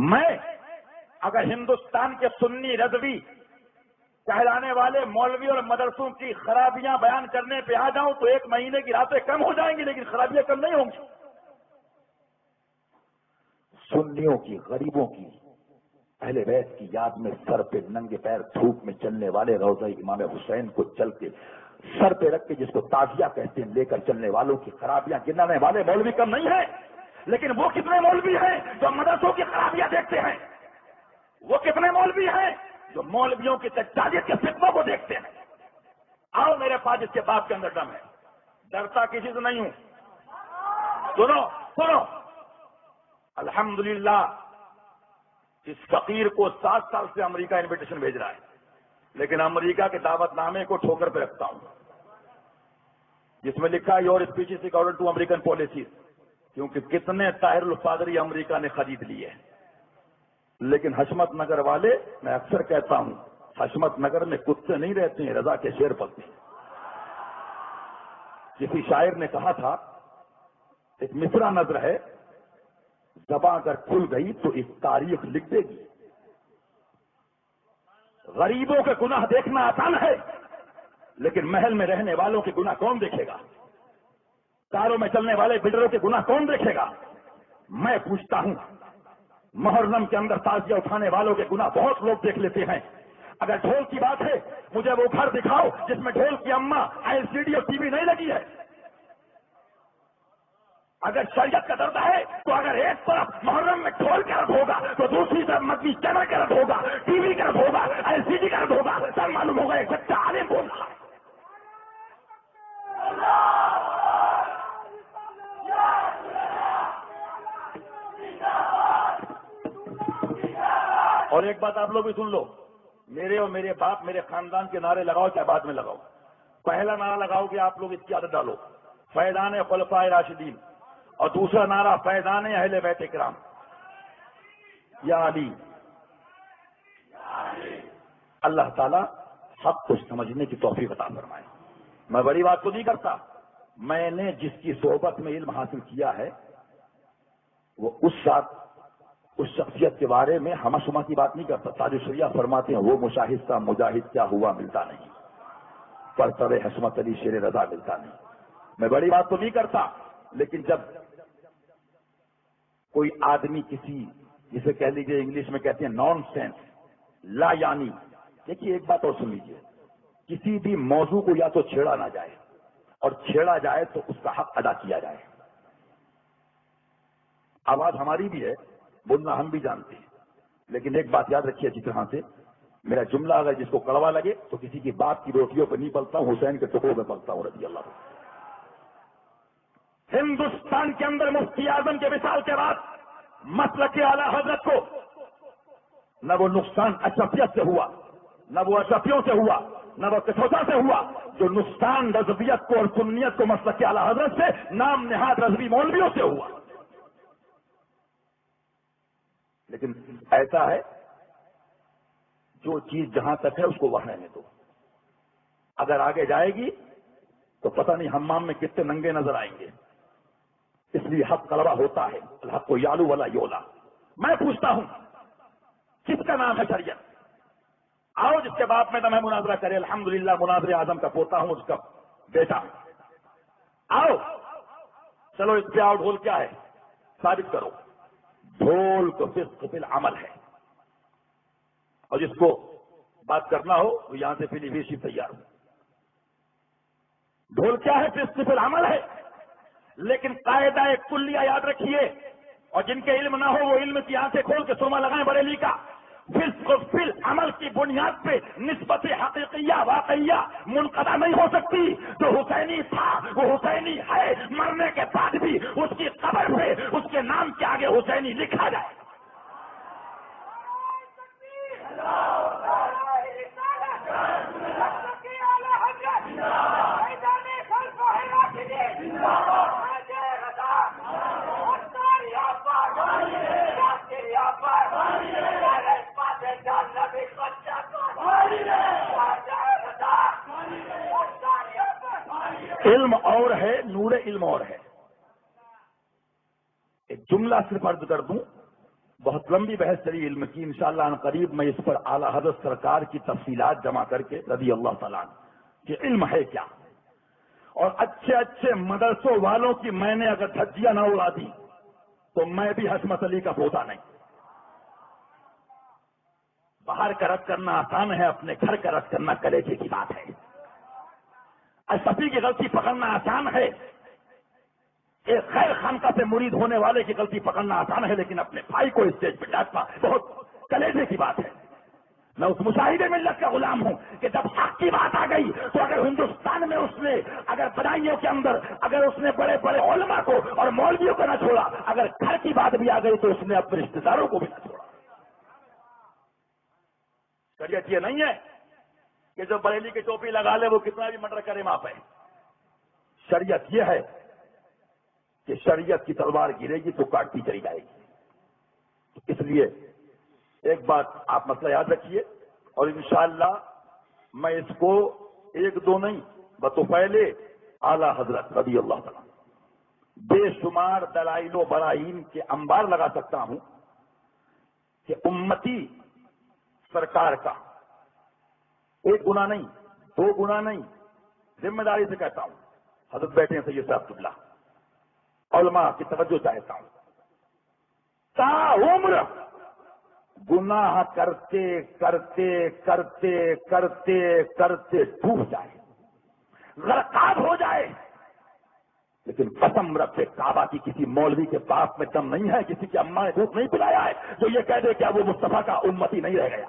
میں اگر ہندوستان کے سنی رضوی کہلانے والے مولوی اور مدرسوں کی خرابیاں بیان کرنے پہ آ جاؤں تو 1 مہینے کی راتیں کم ہو جائیں گی، لیکن خرابیاں کم نہیں ہوں گی۔ سنیوں کی، غریبوں کی، اہل بیت کی یاد میں سر پہ ننگے پیر دھوپ میں چلنے والے روضہ امام حسین کو چل کے سر پہ رکھ کے جس کو تعزیہ کہتے ہیں لے کر چلنے والوں کی خرابیاں گنانے والے مولوی کم نہیں ہیں، لیکن وہ کتنے مولوی ہیں جو مدرسوں کی خرابیاں دیکھتے ہیں؟ وہ کتنے مولوی ہیں جو مولویوں کی تجالیت کے فتنوں کو دیکھتے ہیں؟ آؤ میرے پاس اس کے باپ کے اندر دم ہے، ڈرتا کسی سے نہیں ہوں۔ سنو سنو، الحمدللہ اس فقیر کو 7 سال سے امریکہ انویٹیشن بھیج رہا ہے، لیکن امریکہ کے دعوت نامے کو ٹھوکر پہ رکھتا ہوں جس میں لکھا ہے your speech is according to American policies, کیونکہ کتنے طاہر الفاضری امریکہ نے خرید لیے۔ لیکن حشمت نگر والے، میں اکثر کہتا ہوں حشمت نگر میں کتے نہیں رہتے ہیں، رضا کے شیر پلتے ہیں۔ کسی شاعر نے کہا تھا، ایک مصرع نظر ہے، زباں اگر کھل گئی تو ایک تاریخ لکھ دے گی۔ غریبوں کے گناہ دیکھنا آسان ہے، لیکن محل میں رہنے والوں کے گناہ کون دیکھے گا؟ کاروں میں چلنے والے بلڈروں کے گناہ کون دیکھے گا؟ میں پوچھتا ہوں، محرم کے اندر تعزیہ اٹھانے والوں کے گناہ بہت لوگ دیکھ لیتے ہیں۔ اگر ڈھول کی بات ہے، مجھے وہ گھر دکھاؤ جس میں ڈھول کی اماں LCD اور TV نہیں لگی ہے۔ اگر شریعت کا درد ہے تو اگر ایک طرف محرم میں ڈھول کا رد ہوگا تو دوسری طرف مدنی چینل کا رد ہوگا، TV کا رد ہوگا، LCD کا رد ہوگا، سب معلوم ہوگا ایک بچہ عالم بول رہا ہے۔ اور ایک بات آپ لوگ بھی سن لو، میرے اور میرے باپ میرے خاندان کے نعرے لگاؤ چاہے بعد میں لگاؤ، پہلا نعرہ لگاؤ کہ آپ لوگ اس کی عادت ڈالو، فیضان خلفائے راشدین، اور دوسرا نعرہ فیضان اہل بیت کرام، یا علی۔ اللہ تعالیٰ حق کو سمجھنے کی توفیق عطا فرمائے۔ میں بڑی بات تو نہیں کرتا، میں نے جس کی صحبت میں علم حاصل کیا ہے وہ اس شخصیت کے بارے میں ہمہ شمہ کی بات نہیں کرتا۔ تاج الشریعہ فرماتے ہیں وہ مشاہد کا مجاہد کیا ہوا ملتا نہیں، پر سر حشمت علی شیر رضا ملتا نہیں۔ میں بڑی بات تو نہیں کرتا، لیکن جب کوئی آدمی کسی، جسے کہہ لیجیے انگلش میں کہتے ہیں نان سینس، لا یعنی، دیکھیے ایک بات اور سن لیجیے، کسی بھی موضوع کو یا تو چھیڑا نہ جائے، اور چھیڑا جائے تو اس کا حق ادا کیا جائے۔ آواز ہماری بھی ہے، بولنا ہم بھی جانتے ہیں، لیکن ایک بات یاد رکھیے اچھی طرح سے، میرا جملہ اگر جس کو کڑوا لگے تو کسی کی بات کی روٹیوں پہ نہیں پلتا ہوں، حسین کے ٹکڑوں پہ پلتا ہوں رضی اللہ عنہ۔ ہندوستان کے اندر مفتی اعظم کے وصال کے بعد مسلک اعلی حضرت کو نہ وہ نقصان اشرفیت سے ہوا، نہ وہ اشرفیوں سے ہوا، نہ وہ کسوٹا سے ہوا، جو نقصان رضویت کو اور سنیت کو مسلک اعلی حضرت سے نام نہاد رضوی مولویوں سے ہوا۔ لیکن ایسا ہے جو چیز جہاں تک ہے اس کو وہاں رہنے دو، اگر آگے جائے گی تو پتہ نہیں حمام میں کتنے ننگے نظر آئیں گے۔ اس لیے حق کڑوا ہوتا ہے، الحق کو یالو ولا یولا۔ میں پوچھتا ہوں کس کا نام ہے شریعت؟ آؤ جس کے باپ میں میں مناظرہ کرے، الحمدللہ مناظر اعظم کا پوتا ہوں، اس کا بیٹا۔ آؤ چلو اس پہ آؤ، ڈھول کیا ہے ثابت کرو۔ ڈھول تو فسق فی العمل ہے، اور جس کو بات کرنا ہو وہ یہاں سے پیلی ہوئی شیف تیار ہو۔ ڈھول کیا ہے؟ فسق فی العمل ہے، لیکن قاعدہ ایک کلیہ یاد رکھیے، اور جن کے علم نہ ہو وہ علم کی آنکھیں کھول کے سرما لگائیں بریلی کا۔ فسق فی العمل کی بنیاد پہ نسبت حقیقیہ واقعیہ منقطع نہیں ہو سکتی۔ جو حسینی تھا وہ حسینی ہے، مرنے کے بعد بھی اس کی قبر پہ اس کے نام کے آگے حسینی لکھا جائے۔ علم اور ہے، نور علم اور ہے۔ ایک جملہ صرف عرض کر دوں، بہت لمبی بحث چلی علم کی، انشاءاللہ ان قریب میں اس پر اعلیٰ حضرت سرکار کی تفصیلات جمع کر کے رضی اللہ تعالیٰ عنہ کہ علم ہے کیا، اور اچھے اچھے مدرسوں والوں کی میں نے اگر دھجیاں نہ اڑا دی تو میں بھی حشمت علی کا پوتا نہیں۔ باہر کا رد کرنا آسان ہے، اپنے گھر کا رد کرنا کلیجے کی بات ہے۔ اشرفی کی غلطی پکڑنا آسان ہے، ایک خیر خانقاہ سے مرید ہونے والے کی غلطی پکڑنا آسان ہے، لیکن اپنے بھائی کو اسٹیج پہ ڈانٹنا بہت کلیجے کی بات ہے۔ میں اس مشاہدے ملت کا غلام ہوں کہ جب حق کی بات آ گئی تو اگر ہندوستان میں اس نے اگر بدائیوں کے اندر اگر اس نے بڑے بڑے علماء کو اور مولویوں کو نہ چھوڑا، اگر گھر کی بات بھی آ گئی تو اس نے اپنے رشتے داروں کو بھی نہ چھوڑا۔ شریعت یہ نہیں ہے کہ جو بریلی کی ٹوپی لگا لے وہ کتنا بھی مرڈر کرے معاف ہے۔ شریعت یہ ہے کہ شریعت کی تلوار گرے گی تو کاٹتی چلی جائے گی۔ اس لیے ایک بات آپ مسئلہ یاد رکھیے، اور انشاءاللہ میں اس کو ایک دو نہیں بطفیلے اعلیٰ حضرت رضی اللہ تعالیٰ بے شمار دلائل و براہین کے انبار لگا سکتا ہوں کہ امتی سرکار کا ایک گناہ نہیں، دو گناہ نہیں، ذمہ داری سے کہتا ہوں، حضرت بیٹھے ہیں سید صاحب قبلہ، علماء کی توجہ چاہتا ہوں، تا عمر گناہ کرتے کرتے کرتے کرتے کرتے ڈوب جائے، غرقاب ہو جائے، لیکن قسم رب کعبہ کی کسی مولوی کے پاس میں دم نہیں ہے، کسی کی اماں نے دودھ نہیں پلایا ہے جو یہ کہہ دے کہ اب وہ مصطفیٰ کا امتی نہیں رہ گیا۔